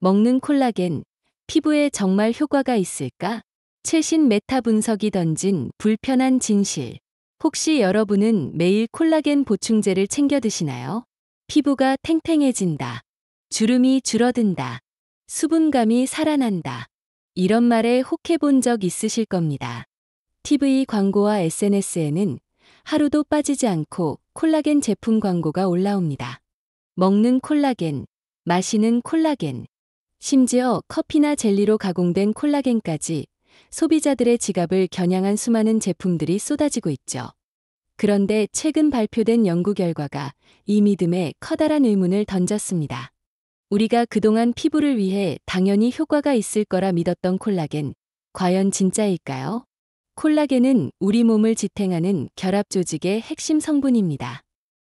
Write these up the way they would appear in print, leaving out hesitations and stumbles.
먹는 콜라겐, 피부에 정말 효과가 있을까? 최신 메타 분석이 던진 불편한 진실. 혹시 여러분은 매일 콜라겐 보충제를 챙겨 드시나요? 피부가 탱탱해진다. 주름이 줄어든다. 수분감이 살아난다. 이런 말에 혹해본 적 있으실 겁니다. TV 광고와 SNS에는 하루도 빠지지 않고 콜라겐 제품 광고가 올라옵니다. 먹는 콜라겐, 마시는 콜라겐, 심지어 커피나 젤리로 가공된 콜라겐까지 소비자들의 지갑을 겨냥한 수많은 제품들이 쏟아지고 있죠. 그런데 최근 발표된 연구 결과가 이 믿음에 커다란 의문을 던졌습니다. 우리가 그동안 피부를 위해 당연히 효과가 있을 거라 믿었던 콜라겐, 과연 진짜일까요? 콜라겐은 우리 몸을 지탱하는 결합 조직의 핵심 성분입니다.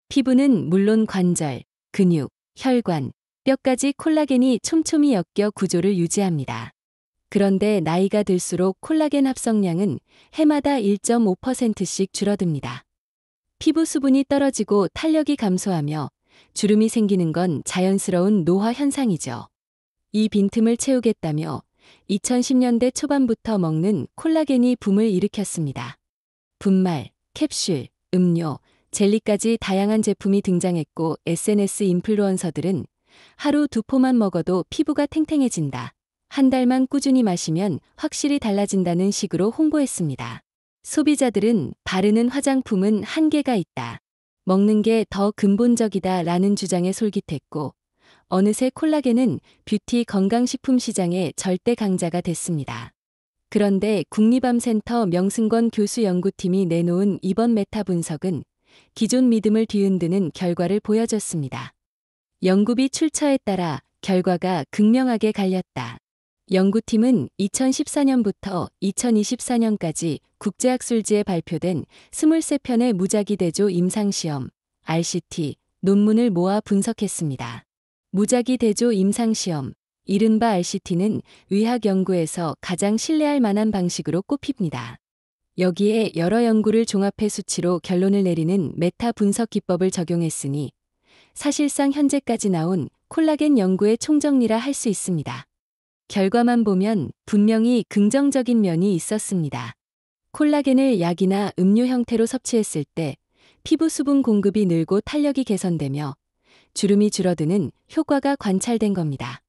피부는 물론 관절, 근육, 혈관, 뼈까지 콜라겐이 촘촘히 엮여 구조를 유지합니다. 그런데 나이가 들수록 콜라겐 합성량은 해마다 1.5%씩 줄어듭니다. 피부 수분이 떨어지고 탄력이 감소하며 주름이 생기는 건 자연스러운 노화 현상이죠. 이 빈틈을 채우겠다며 2010년대 초반부터 먹는 콜라겐이 붐을 일으켰습니다. 분말, 캡슐, 음료, 젤리까지 다양한 제품이 등장했고 SNS 인플루언서들은 하루 2포만 먹어도 피부가 탱탱해진다. 한 달만 꾸준히 마시면 확실히 달라진다는 식으로 홍보했습니다. 소비자들은 바르는 화장품은 한계가 있다. 먹는 게 더 근본적이다 라는 주장에 솔깃했고 어느새 콜라겐은 뷰티 건강식품 시장의 절대 강자가 됐습니다. 그런데 국립암센터 명승권 교수 연구팀이 내놓은 이번 메타 분석은 기존 믿음을 뒤흔드는 결과를 보여줬습니다. 연구비 출처에 따라 결과가 극명하게 갈렸다. 연구팀은 2014년부터 2024년까지 국제학술지에 발표된 23편의 무작위 대조 임상시험, RCT, 논문을 모아 분석했습니다. 무작위 대조 임상시험, 이른바 RCT는 의학 연구에서 가장 신뢰할 만한 방식으로 꼽힙니다. 여기에 여러 연구를 종합해 수치로 결론을 내리는 메타 분석 기법을 적용했으니 사실상 현재까지 나온 콜라겐 연구의 총정리라 할 수 있습니다. 결과만 보면 분명히 긍정적인 면이 있었습니다. 콜라겐을 약이나 음료 형태로 섭취했을 때 피부 수분 공급이 늘고 탄력이 개선되며 주름이 줄어드는 효과가 관찰된 겁니다.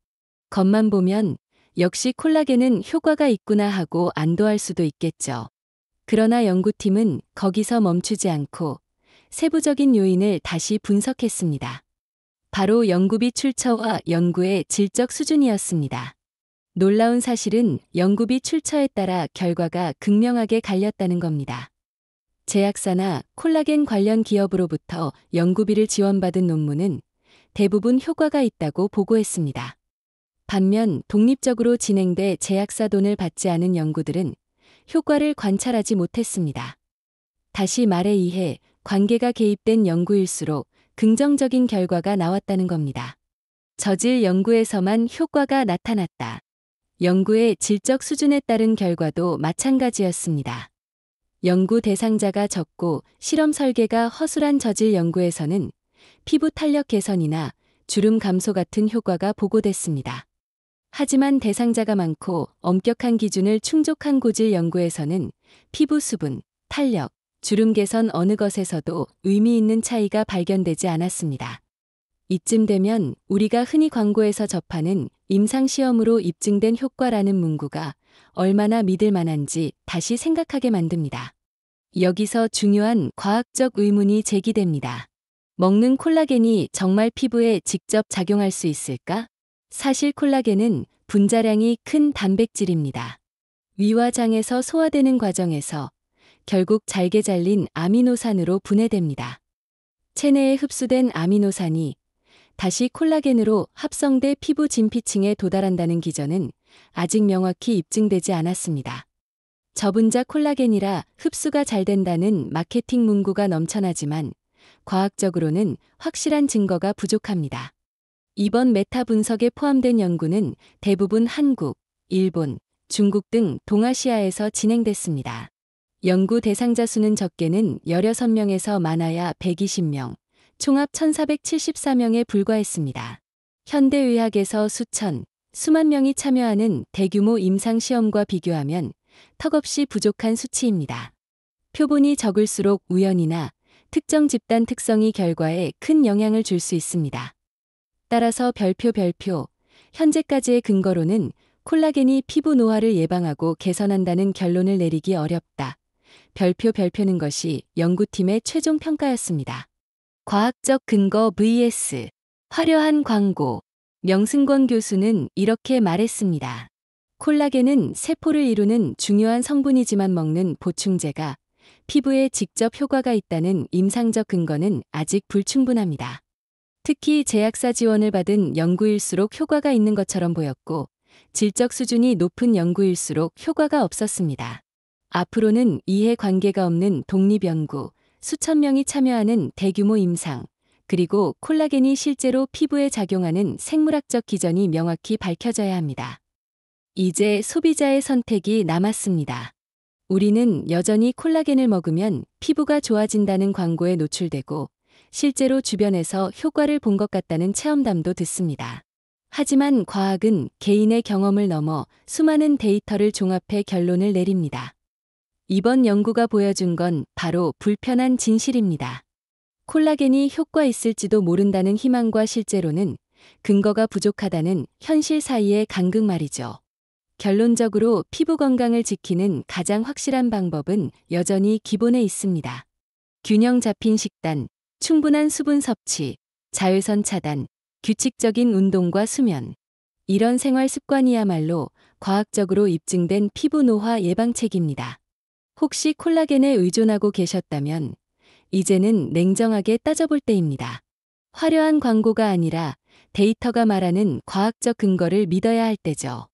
겉만 보면 역시 콜라겐은 효과가 있구나 하고 안도할 수도 있겠죠. 그러나 연구팀은 거기서 멈추지 않고 세부적인 요인을 다시 분석했습니다. 바로 연구비 출처와 연구의 질적 수준이었습니다. 놀라운 사실은 연구비 출처에 따라 결과가 극명하게 갈렸다는 겁니다. 제약사나 콜라겐 관련 기업으로부터 연구비를 지원받은 논문은 대부분 효과가 있다고 보고했습니다. 반면 독립적으로 진행돼 제약사 돈을 받지 않은 연구들은 효과를 관찰하지 못했습니다. 다시 말에 의해 관계가 개입된 연구일수록 긍정적인 결과가 나왔다는 겁니다. 저질 연구에서만 효과가 나타났다. 연구의 질적 수준에 따른 결과도 마찬가지였습니다. 연구 대상자가 적고 실험 설계가 허술한 저질 연구에서는 피부 탄력 개선이나 주름 감소 같은 효과가 보고됐습니다. 하지만 대상자가 많고 엄격한 기준을 충족한 고질 연구에서는 피부 수분, 탄력, 주름 개선 어느 것에서도 의미 있는 차이가 발견되지 않았습니다. 이쯤 되면 우리가 흔히 광고에서 접하는 임상시험으로 입증된 효과라는 문구가 얼마나 믿을 만한지 다시 생각하게 만듭니다. 여기서 중요한 과학적 의문이 제기됩니다. 먹는 콜라겐이 정말 피부에 직접 작용할 수 있을까? 사실 콜라겐은 분자량이 큰 단백질입니다. 위와 장에서 소화되는 과정에서 결국 잘게 잘린 아미노산으로 분해됩니다. 체내에 흡수된 아미노산이 다시 콜라겐으로 합성돼 피부 진피층에 도달한다는 기전은 아직 명확히 입증되지 않았습니다. 저분자 콜라겐이라 흡수가 잘 된다는 마케팅 문구가 넘쳐나지만 과학적으로는 확실한 증거가 부족합니다. 이번 메타 분석에 포함된 연구는 대부분 한국, 일본, 중국 등 동아시아에서 진행됐습니다. 연구 대상자 수는 적게는 16명에서 많아야 120명, 총합 1474명에 불과했습니다. 현대의학에서 수천, 수만 명이 참여하는 대규모 임상시험과 비교하면 턱없이 부족한 수치입니다. 표본이 적을수록 우연이나 특정 집단 특성이 결과에 큰 영향을 줄 수 있습니다. 따라서 별표 현재까지의 근거로는 콜라겐이 피부 노화를 예방하고 개선한다는 결론을 내리기 어렵다. 별표는 것이 연구팀의 최종 평가였습니다. 과학적 근거 vs 화려한 광고. 명승권 교수는 이렇게 말했습니다. 콜라겐은 세포를 이루는 중요한 성분이지만 먹는 보충제가 피부에 직접 효과가 있다는 임상적 근거는 아직 불충분합니다. 특히 제약사 지원을 받은 연구일수록 효과가 있는 것처럼 보였고, 질적 수준이 높은 연구일수록 효과가 없었습니다. 앞으로는 이해관계가 없는 독립연구, 수천 명이 참여하는 대규모 임상, 그리고 콜라겐이 실제로 피부에 작용하는 생물학적 기전이 명확히 밝혀져야 합니다. 이제 소비자의 선택이 남았습니다. 우리는 여전히 콜라겐을 먹으면 피부가 좋아진다는 광고에 노출되고 실제로 주변에서 효과를 본 것 같다는 체험담도 듣습니다. 하지만 과학은 개인의 경험을 넘어 수많은 데이터를 종합해 결론을 내립니다. 이번 연구가 보여준 건 바로 불편한 진실입니다. 콜라겐이 효과 있을지도 모른다는 희망과 실제로는 근거가 부족하다는 현실 사이의 간극 말이죠. 결론적으로 피부 건강을 지키는 가장 확실한 방법은 여전히 기본에 있습니다. 균형 잡힌 식단, 충분한 수분 섭취, 자외선 차단, 규칙적인 운동과 수면. 이런 생활 습관이야말로 과학적으로 입증된 피부 노화 예방책입니다. 혹시 콜라겐에 의존하고 계셨다면 이제는 냉정하게 따져볼 때입니다. 화려한 광고가 아니라 데이터가 말하는 과학적 근거를 믿어야 할 때죠.